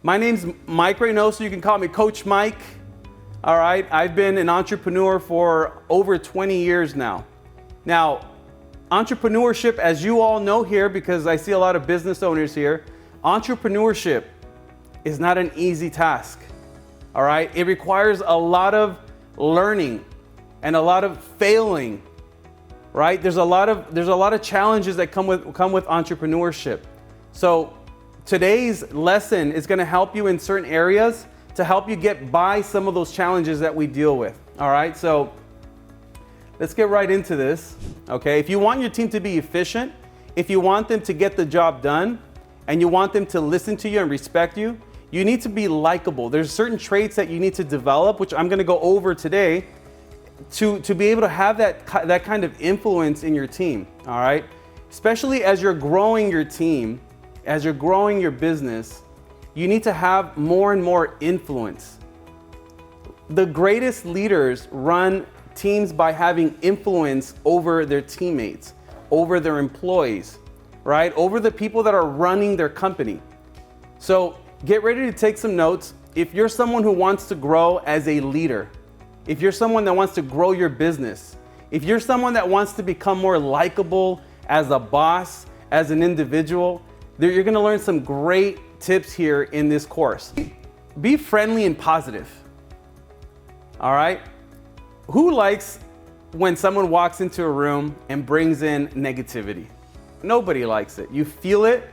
My name's Mike Reynoso. You can call me Coach Mike. All right, I've been an entrepreneur for over 20 years now. Now, entrepreneurship, as you all know here, because I see a lot of business owners here, entrepreneurship is not an easy task. All right, it requires a lot of learning and a lot of failing. Right? There's a lot of challenges that come with entrepreneurship. So today's lesson is going to help you in certain areas to help you get by some of those challenges that we deal with. All right, so let's get right into this. Okay, if you want your team to be efficient, if you want them to get the job done, and you want them to listen to you and respect you, you need to be likable. There's certain traits that you need to develop, which I'm going to go over today, to be able to have that kind of influence in your team. All right, especially as you're growing your team, as you're growing your business, you need to have more and more influence. The greatest leaders run teams by having influence over their teammates, over their employees, right? Over the people that are running their company. So get ready to take some notes. If you're someone who wants to grow as a leader, if you're someone that wants to grow your business, if you're someone that wants to become more likable as a boss, as an individual, you're gonna learn some great tips here in this course. Be friendly and positive. All right? Who likes when someone walks into a room and brings in negativity? Nobody likes it. You feel it.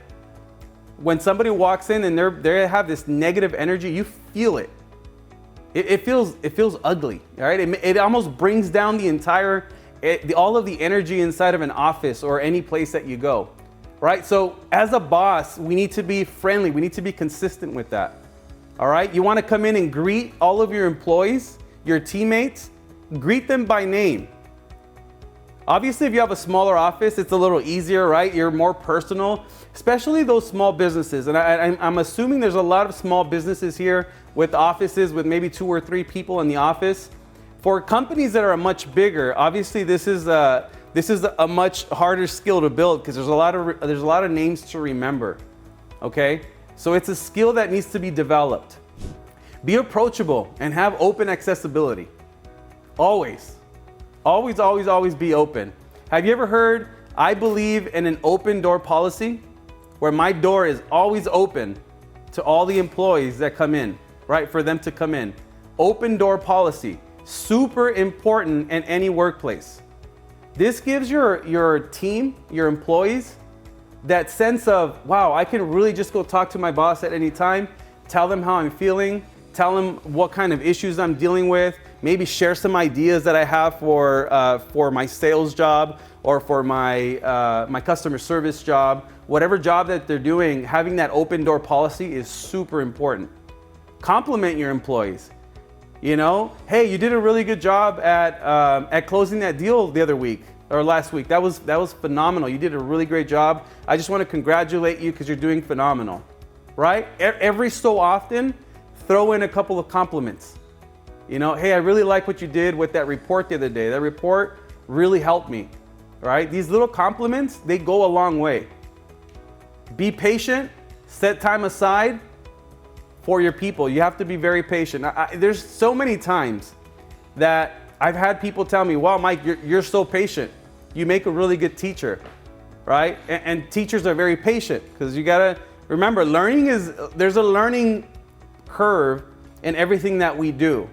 When somebody walks in and they have this negative energy, you feel it. It feels ugly, all right? It almost brings down all of the energy inside of an office or any place that you go. Right? So as a boss, we need to be friendly. We need to be consistent with that. All right? You want to come in and greet all of your employees, your teammates, greet them by name. Obviously, if you have a smaller office, it's a little easier, right? You're more personal, especially those small businesses. And I'm assuming there's a lot of small businesses here with offices with maybe 2 or 3 people in the office. For companies that are much bigger, obviously this is a much harder skill to build because there's a lot of names to remember. Okay, so it's a skill that needs to be developed. Be approachable and have open accessibility. Always be open. Have you ever heard, I believe in an open door policy, where my door is always open to all the employees that come in, right? For them to come in. Open door policy, super important in any workplace. This gives your team, your employees, that sense of, wow, I can really just go talk to my boss at any time, tell them how I'm feeling, tell them what kind of issues I'm dealing with, maybe share some ideas that I have for my sales job or for my customer service job. Whatever job that they're doing, having that open door policy is super important. Compliment your employees. You know, hey, you did a really good job at closing that deal the other week or last week. That was phenomenal. You did a really great job. I just want to congratulate you because you're doing phenomenal, right? Every so often, throw in a couple of compliments. You know, hey, I really like what you did with that report the other day. That report really helped me, right? These little compliments, they go a long way. Be patient, set time aside for your people. You have to be very patient. There's so many times that I've had people tell me, wow, Mike, you're so patient. You make a really good teacher, right? And teachers are very patient because you gotta remember, there's a learning curve in everything that we do.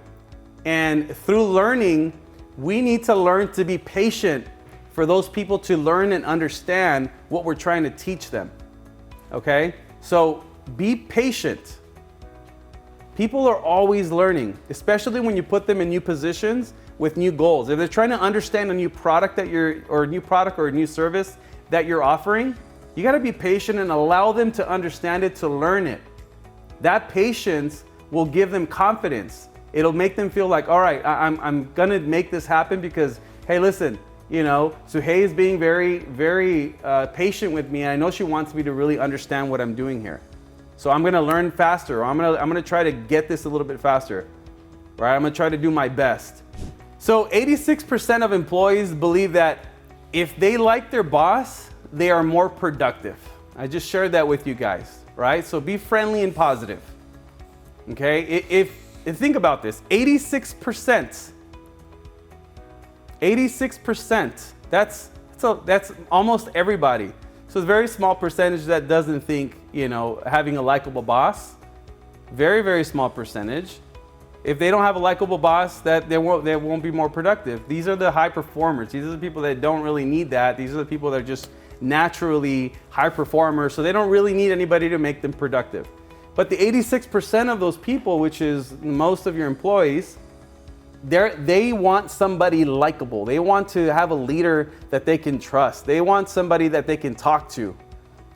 And through learning, we need to learn to be patient for those people to learn and understand what we're trying to teach them, okay? So be patient. People are always learning, especially when you put them in new positions with new goals. If they're trying to understand a new product or a new service that you're offering, you gotta be patient and allow them to understand it, to learn it. That patience will give them confidence. It'll make them feel like, all right, I'm gonna make this happen because, hey, listen, you know, Suhei is being very, very patient with me. And I know she wants me to really understand what I'm doing here. So I'm gonna learn faster, or I'm gonna try to get this a little bit faster, right? I'm gonna try to do my best. So 86% of employees believe that if they like their boss, they are more productive. I just shared that with you guys, right? So be friendly and positive. Okay, if think about this, 86%, that's almost everybody. So it's a very small percentage that doesn't think, having a likable boss. Very, very small percentage. If they don't have a likable boss, that they won't be more productive. These are the high performers. These are the people that don't really need that. These are the people that are just naturally high performers, so they don't really need anybody to make them productive. But the 86% of those people, which is most of your employees, they want somebody likable. They want to have a leader that they can trust. They want somebody that they can talk to,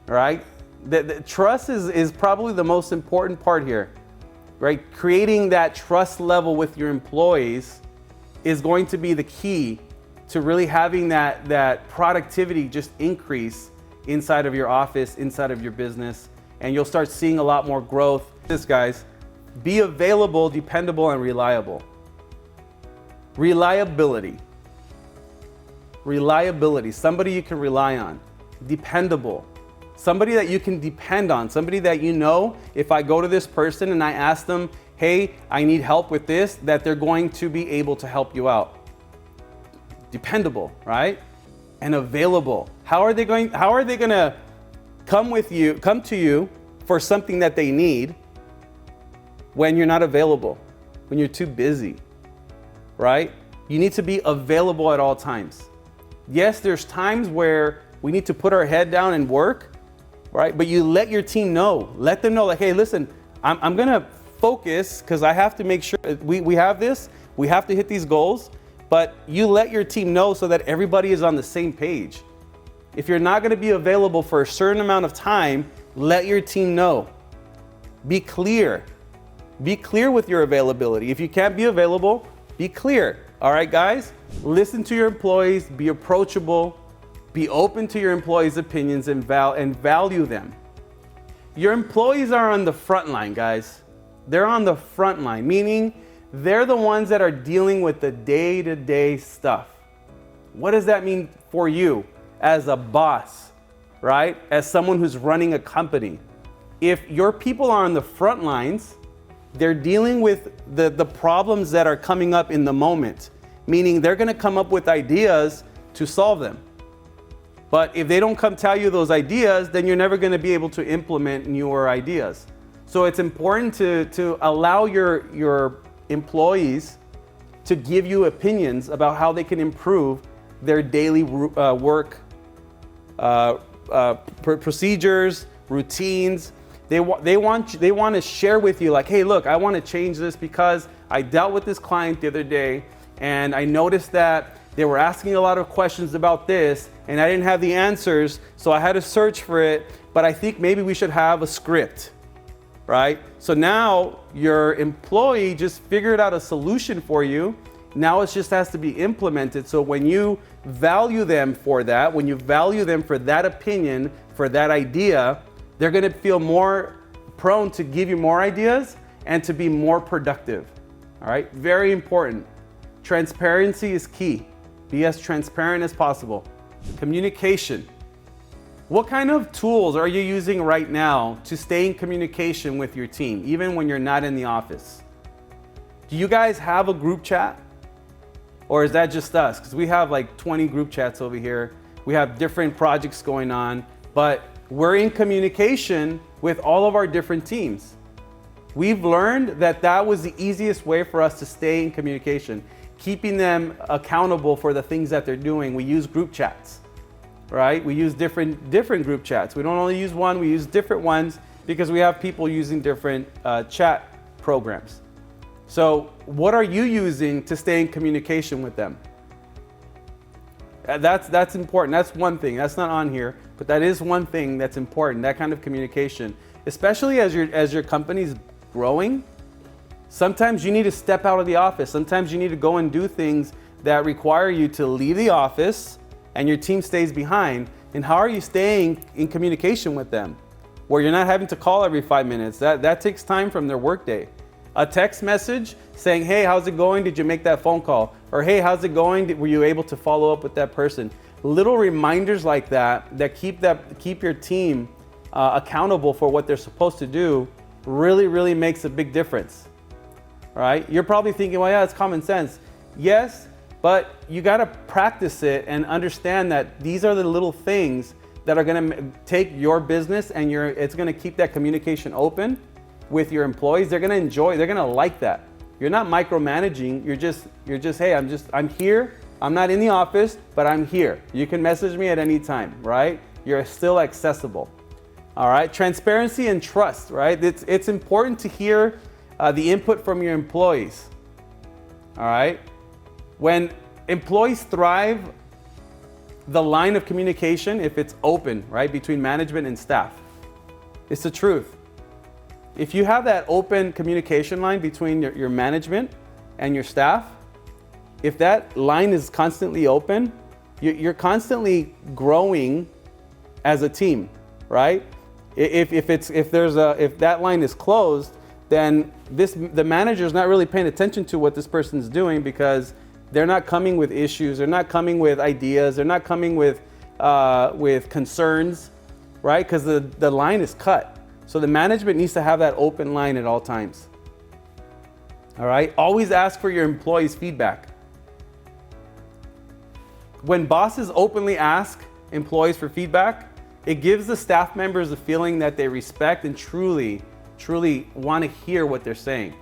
right? The trust is probably the most important part here, right? Creating that trust level with your employees is going to be the key to really having that productivity just increase inside of your office, inside of your business, and you'll start seeing a lot more growth. This, guys, be available, dependable, and reliable. Reliability, somebody you can rely on. Dependable, somebody that you can depend on, somebody that if I go to this person and I ask them, hey, I need help with this, that they're going to be able to help you out. Dependable, right? And available. How are they going to come to you for something that they need when you're not available, when you're too busy, right? You need to be available at all times. Yes, there's times where we need to put our head down and work, right? But you let your team know. Let them know, like, hey, listen, I'm gonna focus because I have to make sure we have this, we have to hit these goals, but you let your team know so that everybody is on the same page. If you're not gonna be available for a certain amount of time, let your team know. Be clear. Be clear with your availability. If you can't be available, be clear. All right, guys? Listen to your employees, be approachable, be open to your employees' opinions and value them. Your employees are on the front line, guys. They're on the front line, meaning they're the ones that are dealing with the day-to-day stuff. What does that mean for you as a boss, right? As someone who's running a company. If your people are on the front lines, they're dealing with the problems that are coming up in the moment, meaning they're gonna come up with ideas to solve them. But if they don't come tell you those ideas, then you're never gonna be able to implement newer ideas. So it's important to allow your employees to give you opinions about how they can improve their daily work procedures, routines. They want to share with you, like, hey, look, I want to change this because I dealt with this client the other day and I noticed that they were asking a lot of questions about this and I didn't have the answers, so I had to search for it, but I think maybe we should have a script, right? So now your employee just figured out a solution for you. Now it just has to be implemented. So when you value them for that, when you value them for that opinion, for that idea, they're gonna feel more prone to give you more ideas and to be more productive, all right? Very important. Transparency is key. Be as transparent as possible. Communication. What kind of tools are you using right now to stay in communication with your team, even when you're not in the office? Do you guys have a group chat? Or is that just us? Because we have like 20 group chats over here. We have different projects going on, but we're in communication with all of our different teams. We've learned that was the easiest way for us to stay in communication, keeping them accountable for the things that they're doing. We use group chats, right? We use different group chats. We don't only use one, we use different ones because we have people using different chat programs. So what are you using to stay in communication with them? That's important. That's one thing. That's not on here, but that is one thing that's important, that kind of communication. Especially as your company's growing, sometimes you need to step out of the office. Sometimes you need to go and do things that require you to leave the office and your team stays behind. And how are you staying in communication with them? Where you're not having to call every 5 minutes. That takes time from their workday. A text message saying, hey, how's it going? Did you make that phone call? Or hey, how's it going? Were you able to follow up with that person? Little reminders like that keep your team accountable for what they're supposed to do really makes a big difference. All right? You're probably thinking, well, yeah, it's common sense. Yes, but you got to practice it and understand that these are the little things that are going to take your business and it's going to keep that communication open with your employees. They're going to enjoy, they're going to like that. You're not micromanaging. You're just, hey, I'm here. I'm not in the office, but I'm here. You can message me at any time, right? You're still accessible. All right. Transparency and trust, right? It's important to hear the input from your employees. All right. When employees thrive, the line of communication, if it's open, right, between management and staff, it's the truth. If you have that open communication line between your management and your staff, if that line is constantly open, you're constantly growing as a team, right? If that line is closed, then the manager is not really paying attention to what this person's doing because they're not coming with issues, they're not coming with ideas, they're not coming with concerns, right? Because the line is cut. So the management needs to have that open line at all times. All right, always ask for your employees' feedback. When bosses openly ask employees for feedback, it gives the staff members a feeling that they respect and truly want to hear what they're saying,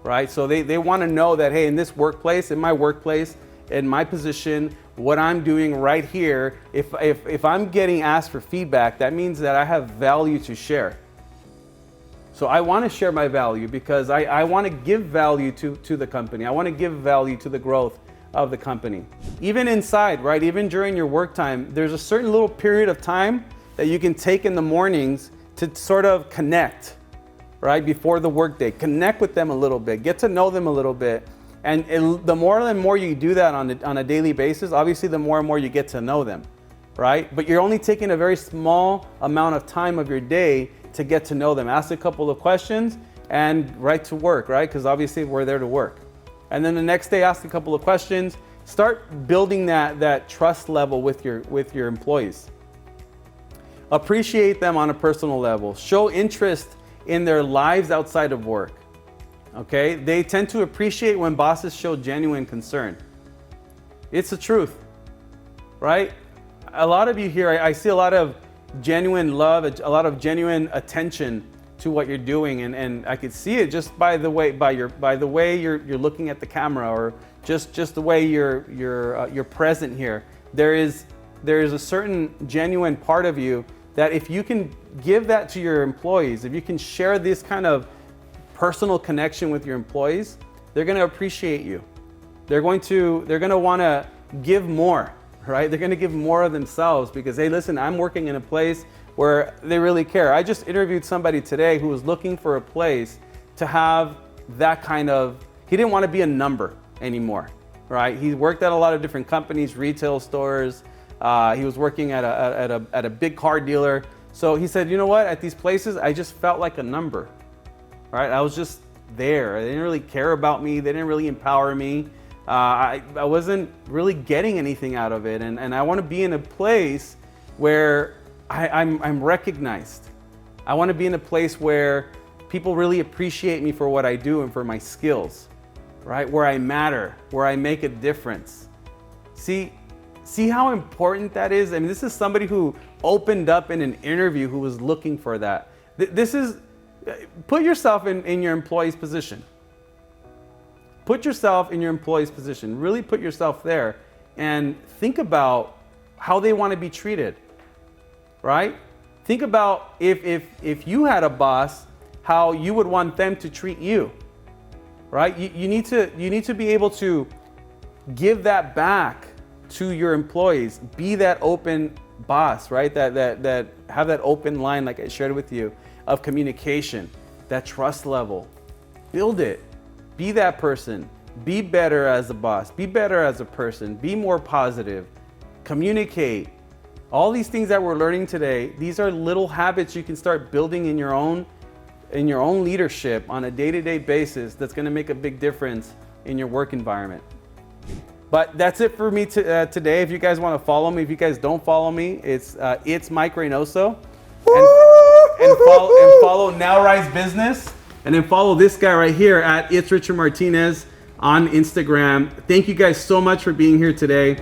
right? So they want to know that, hey, in this workplace, in my position, what I'm doing right here, if I'm getting asked for feedback, that means that I have value to share. So I want to share my value because I want to give value to the company. I want to give value to the growth of the company. Even inside, right? Even during your work time, there's a certain little period of time that you can take in the mornings to sort of connect, right? Before the workday, connect with them a little bit, get to know them a little bit. And the more and more you do that on a daily basis, obviously the more and more you get to know them, right? But you're only taking a very small amount of time of your day to get to know them. Ask a couple of questions and right to work, right? Because obviously we're there to work. And then the next day, ask a couple of questions. Start building that trust level with your employees. Appreciate them on a personal level. Show interest in their lives outside of work. Okay? They tend to appreciate when bosses show genuine concern. It's the truth, right? A lot of you here, I see a lot of genuine love, a lot of genuine attention to what you're doing, and I could see it just by the way you're looking at the camera, or just the way you're present here. There is a certain genuine part of you that if you can give that to your employees, if you can share this kind of personal connection with your employees, they're going to appreciate you. They're going to want to give more, right? They're going to give more of themselves because, hey, listen, I'm working in a place where they really care. I just interviewed somebody today who was looking for a place to have that kind of, he didn't want to be a number anymore, right? He worked at a lot of different companies, retail stores. He was working at a big car dealer. So he said, you know what, at these places, I just felt like a number, right? I was just there. They didn't really care about me. They didn't really empower me. I wasn't really getting anything out of it. And I want to be in a place where I'm recognized. I want to be in a place where people really appreciate me for what I do and for my skills, right? Where I matter, where I make a difference. See how important that is? I mean, this is somebody who opened up in an interview who was looking for that. Put yourself in your employee's position. Put yourself in your employee's position. Really put yourself there and think about how they want to be treated. Right? Think about if you had a boss, how you would want them to treat you. Right? You need to be able to give that back to your employees. Be that open boss, right? That have that open line, like I shared with you, of communication, that trust level. Build it. Be that person. Be better as a boss. Be better as a person. Be more positive. Communicate. All these things that we're learning today, these are little habits you can start building in your own leadership on a day-to-day basis that's going to make a big difference in your work environment. But that's it for me today. If you guys want to follow me, if you guys don't follow me, it's Mike Reynoso. follow Nowrise Business, and then follow this guy right here at It's Richard Martinez on Instagram. Thank you guys so much for being here today.